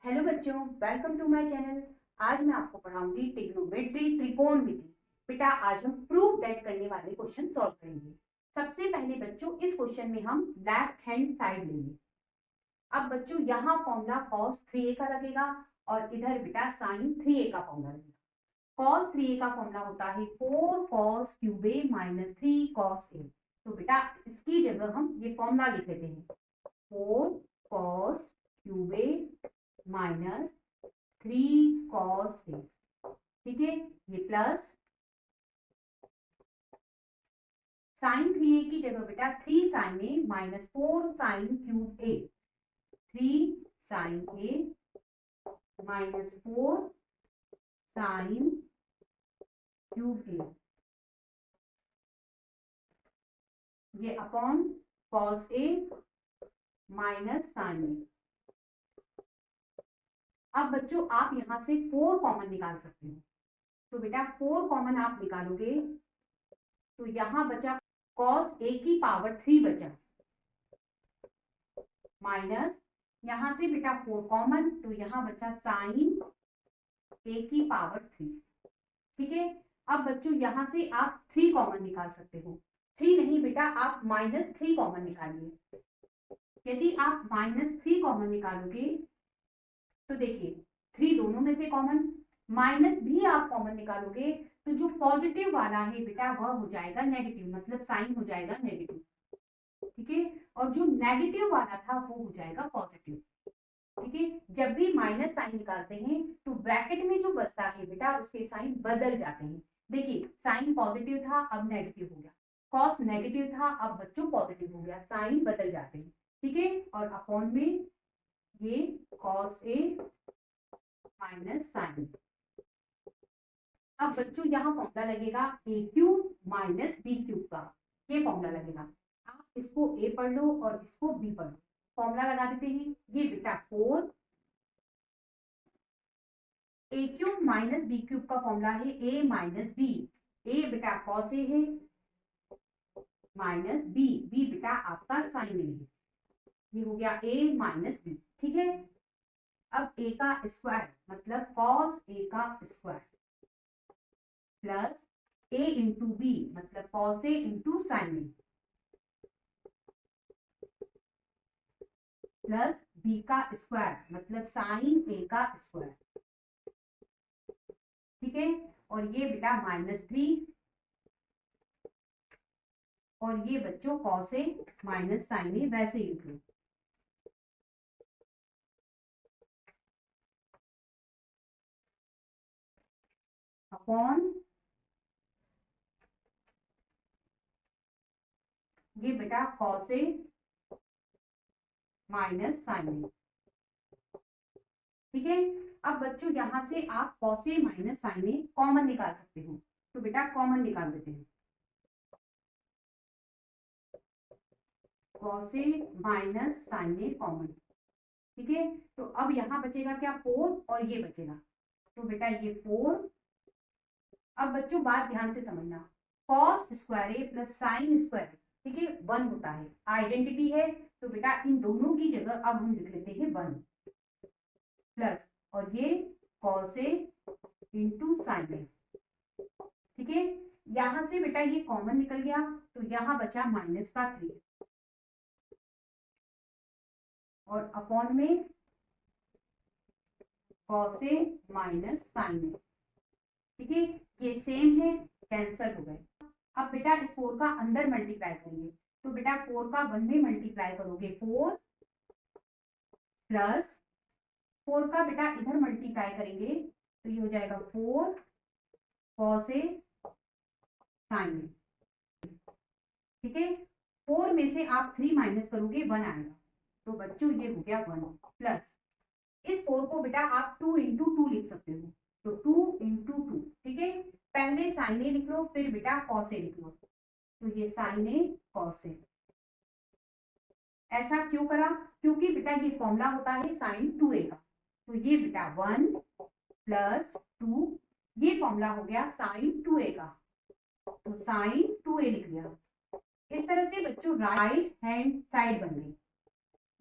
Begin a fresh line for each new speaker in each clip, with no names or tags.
Hello बच्चों, welcome to my channel. आज मैं आपको पढ़ाऊंगी ट्रिग्नोमेट्री, त्रिकोणमिति। बेटा आज हम प्रूफ दैट करने वाले क्वेश्चन सॉल्व करेंगे। सबसे पहले बच्चों इस क्वेश्चन में हम लेफ्ट हैंड साइड लेंगे। अब बच्चों यहाँ फॉर्मूला cos 3a का लगेगा और इधर बेटा sin 3a का फॉर्मूला लगेगा। cos 3a का फॉर्मूला होता है 4 cos cube a minus 3 cos a। तो बेटा इसकी जगह हम ये फॉर्मूला लिख लेते हैं, 4 cos cube a minus 3 cos a। ठीक है, ये प्लस साइन 3a की जगह बेटा 3 sine a minus 4 sine cube a। 3 sine a minus 4 sine cube a, ये upon cos a minus sine a। अब बच्चों आप यहां से 4 कॉमन निकाल सकते हो। तो बेटा 4 कॉमन आप निकालोगे तो यहां बचा cos a की पावर 3 बचा, माइनस यहां से बेटा 4 कॉमन तो यहां बचा साइन a की पावर 3। ठीक है, अब बच्चों यहां से आप 3 कॉमन निकाल सकते हो। 3 नहीं बेटा, आप -3 कॉमन निकालिए। यदि आप -3 कॉमन निकालोगे तो देखिए 3 दोनों में से कॉमन, माइनस भी आप कॉमन निकालोगे तो जो पॉजिटिव वाला है बेटा वह हो जाएगा नेगेटिव, मतलब साइन हो जाएगा नेगेटिव। ठीक है, और जो नेगेटिव वाला था वो हो जाएगा पॉजिटिव। ठीक है, जब भी माइनस साइन निकालते हैं तो ब्रैकेट में जो बचता है बेटा उसके साइन बदल जाते हैं। देखिए साइन पॉजिटिव था अब नेगेटिव हो गया, कॉस नेगेटिव था अब बच्चों पॉजिटिव हो गया, साइन बदल जाते हैं। ठीक है, और अपॉन में ये कॉस ए माइनस साइन। अब बच्चों यहाँ फॉर्मूला लगेगा ए क्यूब माइनस बी क्यूब का, ये फॉर्मूला लगेगा। आप इसको ए पढ़ लो और इसको बी पढ़ लो। फॉर्मूला लगा देते हैं, ये बेटा 4 ए क्यूब माइनस बी क्यूब का फॉर्मूला है ए माइनस बी। ए बेटा कॉस ए है माइनस बी, बी बेटा आपका साइन ए है। ये हो गया ए माइनस बी। ठीक है, अब ए का स्क्वायर मतलब कॉस ए का स्क्वायर प्लस ए इंटू बी मतलब cos A into sine A plus B का स्क्वायर मतलब साइन ए का स्क्वायर। ठीक है, और ये बेटा -3 और ये बच्चों कॉस ए माइनस साइन ए वैसे ही लिख लो। अपॉन ये बेटा कॉस ए माइनस साइन ए। ठीक है, अब बच्चों यहां से आप cos A minus sign A common निकाल सकते हो। तो बेटा कॉमन निकाल देते हैं, cos A minus sign A common. ठीक है, तो अब यहाँ बचेगा क्या 4 और ये बचेगा, तो बेटा ये 4। अब बच्चों बात ध्यान से समझना, कॉस स्क्वायर ए प्लस साइन स्क्वायर, ठीक है 1 होता है, आइडेंटिटी है। तो बेटा इन दोनों की जगह अब हम लिख लेते हैं 1 प्लस और ये कॉस ए इंटू साइन ए। ठीक है, यहां से बेटा ये कॉमन निकल गया तो यहाँ बचा -3 और अपॉन में कॉस ए माइनस साइन ए। ठीक है, ये सेम है, कैंसल हो गए। अब बेटा इस 4 का अंदर मल्टीप्लाई करेंगे, तो बेटा 4 का 1 में मल्टीप्लाई करोगे 4 प्लस 4 का बेटा इधर मल्टीप्लाई करेंगे तो ये हो जाएगा 4 कॉस ए साइन ए। ठीक है, 4 में से आप 3 माइनस करोगे 1 आएगा, तो बच्चों ये हो गया 1 प्लस इस 4 को बेटा आप 2 इंटू 2 लिख सकते हो, तो 2 इंटू 2। ठीक है, पहले साइन ए लिख लो फिर बेटा कॉस ए लिख लो, तो ये साइन ए कॉस ए। ऐसा क्यों करा, क्योंकि बेटा ये फॉर्मूला होता है साइन 2a का, तो ये बेटा 1 प्लस 2, ये फॉर्मूला हो गया साइन 2a का, तो साइन 2a लिख लिया। इस तरह से बच्चों राइट हैंड साइड बन गई।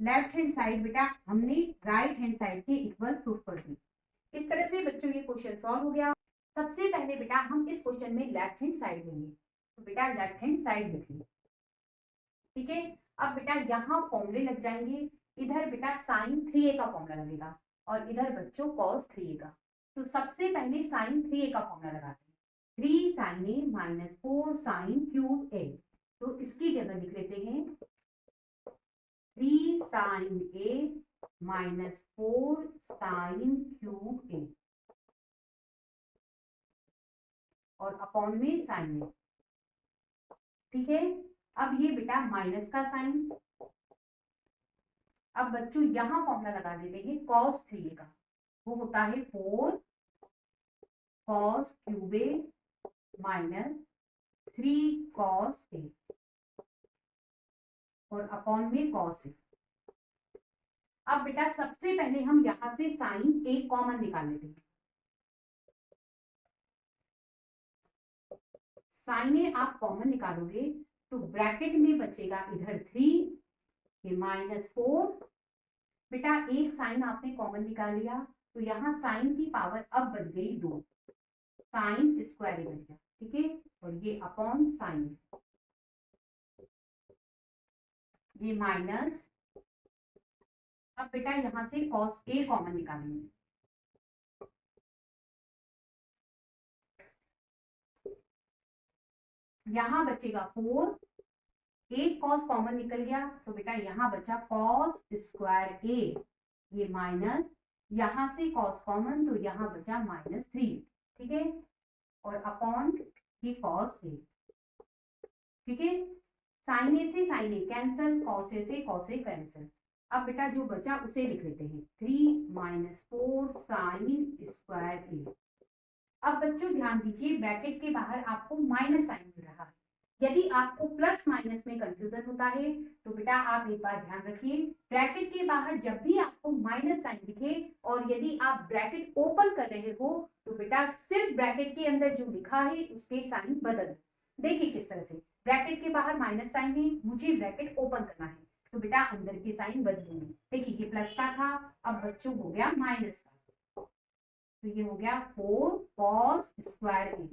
लेफ्ट हैंड साइड बेटा हमने राइट हैंड साइड के इक्वल प्रूफ कर दी। इस तरह से बच्चों ये क्वेश्चन सॉल्व हो गया। सबसे पहले बेटा हम इस क्वेश्चन में लेफ्ट हैंड साइड लेंगे, तो बेटा लेफ्ट हैंड साइड लिख ली, ठीक है। अब बेटा यहाँ फॉर्मूले लग जाएंगे, इधर बेटा साइन 3a का फॉर्मूला लगेगा और इधर बच्चों कॉस 3a का। तो सबसे पहले साइन 3a का फॉर्मूला लगाते हैं, 3 sin a minus 4 sine cube a। तो इसकी जगह लिख लेते हैं 3 sin a minus 4 sine cube a और अपॉन में साइन a, ठीक है। अब ये बेटा माइनस का साइन, अब बच्चों यहां फॉर्मूला लगा देते हैं cos 3a का, वो होता है 4 cos cube a minus 3 cos a और अपॉन में cos a। अब बेटा सबसे पहले हम यहां से साइन a कॉमन निकाल लेते हैं। साइन a आप कॉमन निकालोगे तो ब्रैकेट में बचेगा इधर 3 ये माइनस 4। बेटा एक साइन आपने कॉमन निकाल लिया तो यहाँ साइन की पावर अब बन गई 2, साइन स्क्वायर बन गया, ठीक है। और ये अपॉन साइन, ये माइनस। अब बेटा यहां से cos a कॉमन निकालेंगे, यहां बचेगा 4, एक cos कॉमन निकल गया तो बेटा यहां बचा cos स्क्वायर a, ये माइनस, यहां से cos कॉमन तो यहां बचा माइनस 3, ठीक है। और अपॉन ये cos a, ठीक है। साइन ए से sine A cancel, cos a से cos a कैंसिल। अब बेटा जो बचा उसे लिख लेते हैं 3 माइनस 4 साइन स्क्वायर ए। अब बच्चों ध्यान दीजिए ब्रैकेट के बाहर आपको माइनस साइन मिल रहा है। यदि आपको प्लस माइनस में कंफ्यूजन होता है तो बेटा आप एक बार ध्यान रखिए, ब्रैकेट के बाहर जब भी आपको माइनस साइन दिखे और यदि आप ब्रैकेट ओपन कर रहे हो तो बेटा सिर्फ ब्रैकेट के अंदर जो लिखा है उसके साइन बदल। देखिए किस तरह से, ब्रैकेट के बाहर माइनस साइन है, मुझे ब्रैकेट ओपन करना है तो बेटा अंदर के साइन बदलेंगे। देखिए ये प्लस का था, अब बच्चों हो गया माइनस का, तो ये हो गया 4 cos स्क्वायर ए,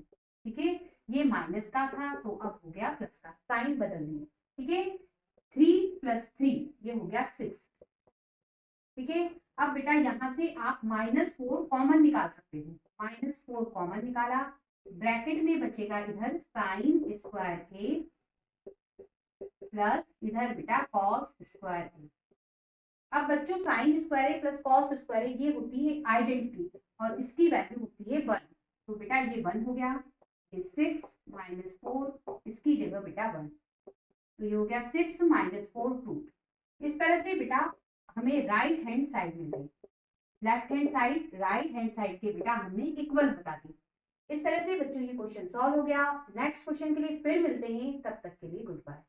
ठीक है। ये माइनस का था तो अब हो गया प्लस का, साइन बदल दिए, ठीक है। 3 + 3 ये हो गया 6, ठीक है। अब बेटा यहां से आप -4 कॉमन निकाल सकते हो, -4 कॉमन निकाला, ब्रैकेट में बचेगा इधर साइन स्क्वायर ए प्लस इधर बेटा cos स्क्वायर ए। अब बच्चों साइन स्क्वायर ए प्लस cos स्क्वायर ए ये होती है आइडेंटिटी और इसकी वैल्यू होती है 1, तो बेटा ये 1 हो गया, ये 6 - 4 इसकी जगह बेटा 1, तो ये हो गया 6 - 4 2। इस तरह से बेटा हमें राइट हैंड साइड मिल गई, left hand side right hand side के बेटा हमने इक्वल बता दी। इस तरह से बच्चों ये क्वेश्चन सॉल्व हो गया। नेक्स्ट क्वेश्चन के लिए फिर मिलते हैं, तब तक के लिए गुड बाय।